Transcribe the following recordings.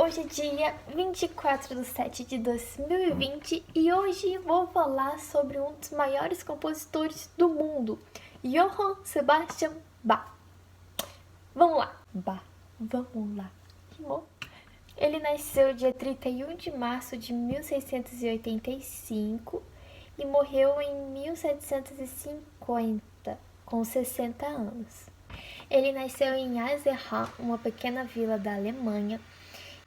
Hoje é dia 24/7/2020 e hoje vou falar sobre um dos maiores compositores do mundo, Johann Sebastian Bach. Vamos lá, Bach, vamos lá. Rimou? Ele nasceu dia 31 de março de 1685 e morreu em 1750, com 60 anos. Ele nasceu em Eisenach, uma pequena vila da Alemanha,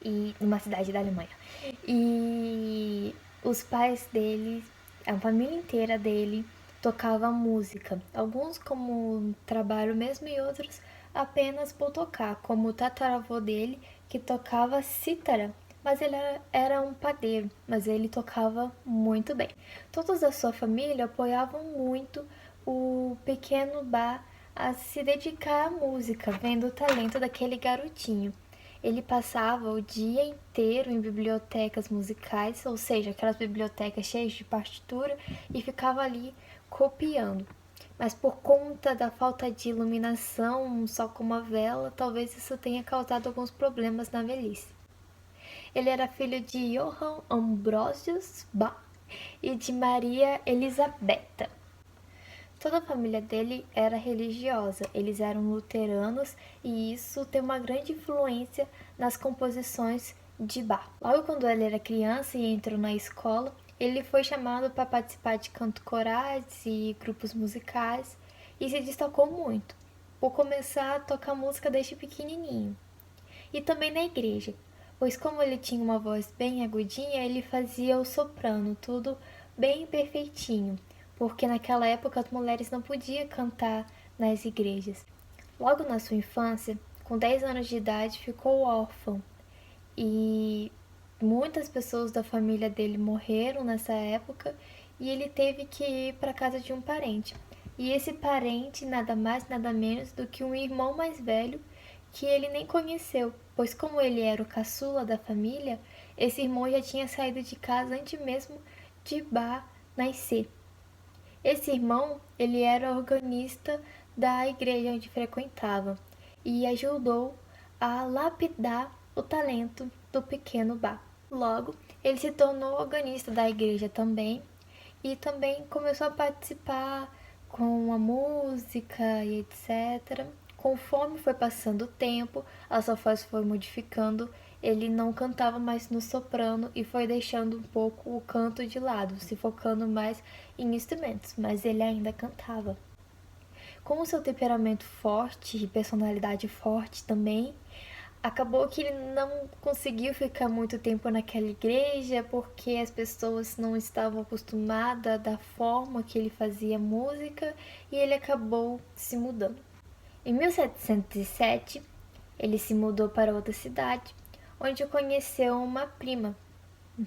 e numa cidade da Alemanha. E os pais dele, a família inteira dele, tocava música. Alguns como trabalho mesmo e outros apenas por tocar, como o tataravô dele, que tocava cítara, mas ele era um padeiro, mas ele tocava muito bem. Todos da sua família apoiavam muito o pequeno Bach a se dedicar à música, vendo o talento daquele garotinho. Ele passava o dia inteiro em bibliotecas musicais, ou seja, aquelas bibliotecas cheias de partitura, e ficava ali copiando. Mas por conta da falta de iluminação, só com uma vela, talvez isso tenha causado alguns problemas na velhice. Ele era filho de Johann Ambrosius Bach e de Maria Elisabetta. Toda a família dele era religiosa, eles eram luteranos e isso tem uma grande influência nas composições de Bach. Logo quando ele era criança e entrou na escola, ele foi chamado para participar de canto corais e grupos musicais e se destacou muito, por começar a tocar música desde pequenininho. E também na igreja, pois como ele tinha uma voz bem agudinha, ele fazia o soprano, tudo bem perfeitinho, porque naquela época as mulheres não podiam cantar nas igrejas. Logo na sua infância, com 10 anos de idade, ficou órfão e muitas pessoas da família dele morreram nessa época e ele teve que ir para casa de um parente. E esse parente nada mais nada menos do que um irmão mais velho que ele nem conheceu, pois como ele era o caçula da família, esse irmão já tinha saído de casa antes mesmo de Bach nascer. Esse irmão, ele era organista da igreja onde frequentava e ajudou a lapidar o talento do pequeno Bach. Logo, ele se tornou organista da igreja também e também começou a participar com a música e etc. Conforme foi passando o tempo, a sua voz foi modificando, ele não cantava mais no soprano e foi deixando um pouco o canto de lado, se focando mais em instrumentos, mas ele ainda cantava. Com o seu temperamento forte e personalidade forte também, acabou que ele não conseguiu ficar muito tempo naquela igreja porque as pessoas não estavam acostumadas da forma que ele fazia música e ele acabou se mudando. Em 1707, ele se mudou para outra cidade, onde conheceu uma prima.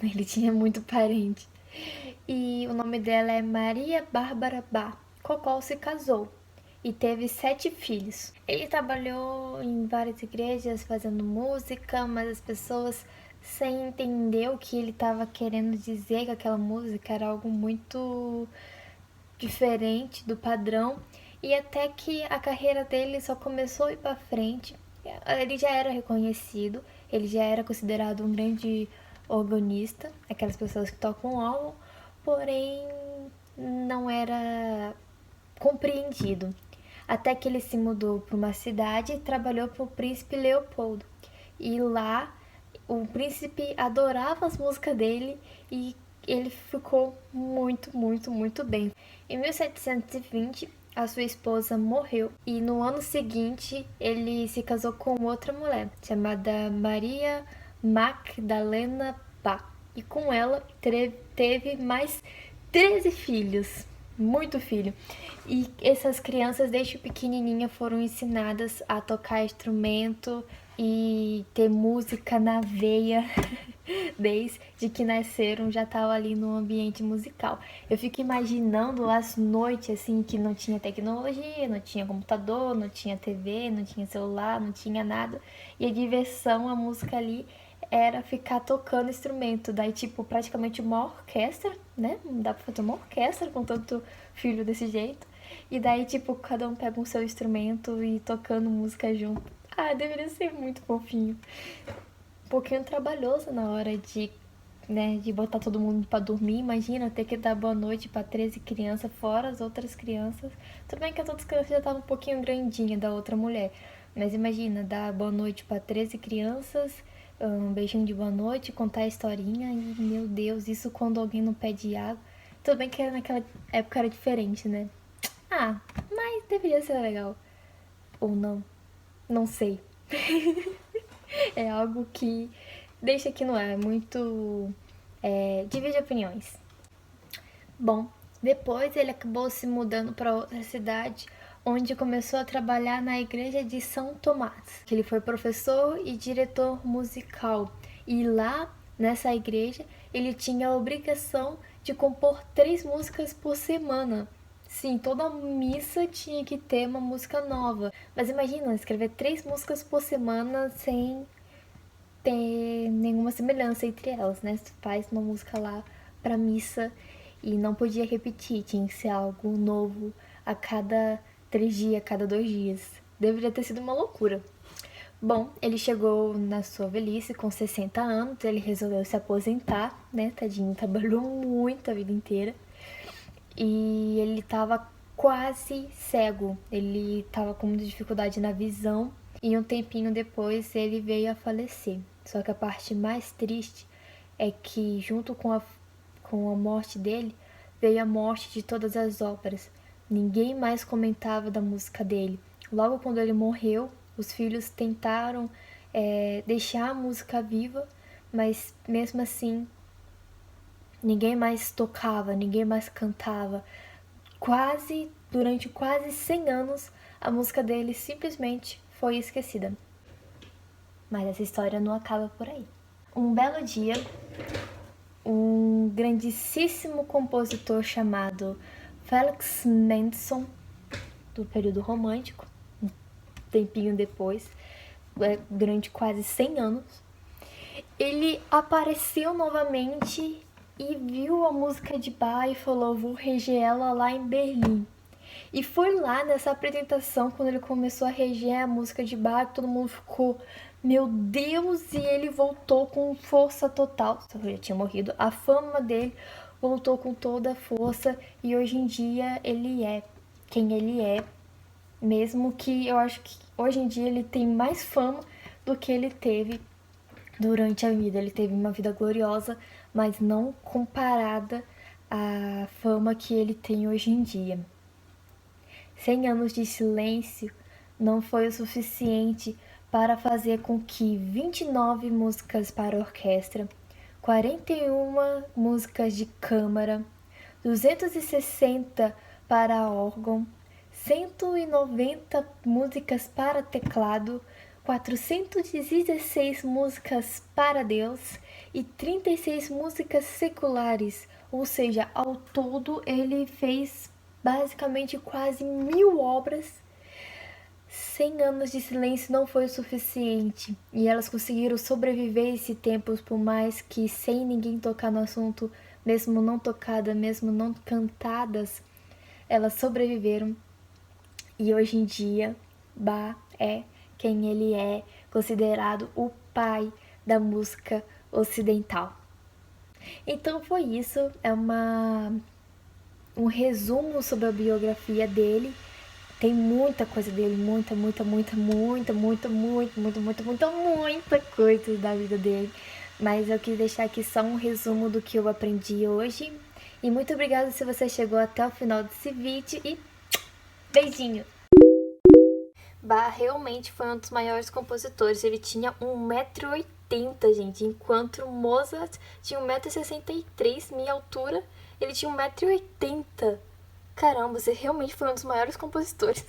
Ele tinha muito parente. E o nome dela é Maria Bárbara Bach, com a qual se casou e teve 7 filhos. Ele trabalhou em várias igrejas fazendo música, mas as pessoas sem entender o que ele estava querendo dizer, que aquela música era algo muito diferente do padrão, e até que a carreira dele só começou a ir para frente. Ele já era reconhecido, ele já era considerado um grande organista, aquelas pessoas que tocam órgão, porém não era compreendido. Até que ele se mudou para uma cidade e trabalhou para o príncipe Leopoldo. E lá o príncipe adorava as músicas dele e ele ficou muito, muito, muito bem. Em 1720, a sua esposa morreu e no ano seguinte ele se casou com outra mulher chamada Maria Magdalena Bach e com ela teve mais 13 filhos, muito filho. E essas crianças desde pequenininha foram ensinadas a tocar instrumento e ter música na veia. Desde que nasceram já estava ali no ambiente musical. Eu fico imaginando as noites assim que não tinha tecnologia, não tinha computador, não tinha TV, não tinha celular, não tinha nada. E a diversão, a música ali era ficar tocando instrumento. Daí, tipo, praticamente uma orquestra, né? Não dá pra fazer uma orquestra com tanto filho desse jeito. E daí, tipo, cada um pega um seu instrumento e tocando música junto. Ah, deveria ser muito fofinho. um pouquinho trabalhoso na hora de, né, de botar todo mundo pra dormir. Imagina ter que dar boa noite pra 13 crianças, fora as outras crianças. Tudo bem que as outras crianças já estavam um pouquinho grandinha da outra mulher, mas imagina dar boa noite pra 13 crianças, um beijinho de boa noite, contar a historinha e, meu Deus, isso quando alguém não pede água. Tudo bem que naquela época era diferente, né? Ah, mas deveria ser legal. Ou não. Não sei. É algo que deixa que não é muito. Divide opiniões. Bom, depois ele acabou se mudando para outra cidade, onde começou a trabalhar na igreja de São Tomás, que ele foi professor e diretor musical. E lá, nessa igreja, ele tinha a obrigação de compor 3 músicas por semana. Sim, toda missa tinha que ter uma música nova. Mas imagina, escrever 3 músicas por semana sem ter nenhuma semelhança entre elas, né? Você faz uma música lá pra missa e não podia repetir, tinha que ser algo novo a cada 3 dias, a cada 2 dias. Deveria ter sido uma loucura. Bom, ele chegou na sua velhice com 60 anos, ele resolveu se aposentar, né? Tadinho, trabalhou muito a vida inteira. E ele tava quase cego, ele tava com muita dificuldade na visão e um tempinho depois ele veio a falecer. Só que a parte mais triste é que junto com a morte dele veio a morte de todas as óperas. Ninguém mais comentava da música dele. Logo quando ele morreu, os filhos tentaram deixar a música viva, mas mesmo assim ninguém mais tocava, ninguém mais cantava. Durante quase 100 anos, a música dele simplesmente foi esquecida. Mas essa história não acaba por aí. Um belo dia, um grandíssimo compositor chamado Felix Mendelssohn, do período romântico, um tempinho depois, durante quase 100 anos, ele apareceu novamente e viu a música de Bach e falou: vou reger ela lá em Berlim. E foi lá nessa apresentação, quando ele começou a reger a música de Bach, todo mundo ficou: meu Deus! E ele voltou com força total. Só que ele já tinha morrido. A fama dele voltou com toda a força e hoje em dia ele é quem ele é. Mesmo que eu acho que hoje em dia ele tem mais fama do que ele teve durante a vida. Ele teve uma vida gloriosa, mas não comparada à fama que ele tem hoje em dia. 100 anos de silêncio não foi o suficiente para fazer com que 29 músicas para orquestra, 41 músicas de câmara, 260 para órgão, 190 músicas para teclado, 416 músicas para Deus e 36 músicas seculares, ou seja, ao todo ele fez basicamente quase 1000 obras. 100 anos de silêncio não foi o suficiente e elas conseguiram sobreviver esse tempo, por mais que sem ninguém tocar no assunto, mesmo não tocada, mesmo não cantadas, elas sobreviveram. E hoje em dia, Bach é quem ele é, considerado o pai da música ocidental. Então foi isso, é um resumo sobre a biografia dele. Tem muita coisa dele, muita coisa da vida dele. Mas eu quis deixar aqui só um resumo do que eu aprendi hoje. E muito obrigada se você chegou até o final desse vídeo e beijinho! Bach realmente foi um dos maiores compositores. Ele tinha 1,80 m, gente, enquanto Mozart tinha 1,63 m, minha altura, ele tinha 1,80 m. Caramba, você realmente foi um dos maiores compositores.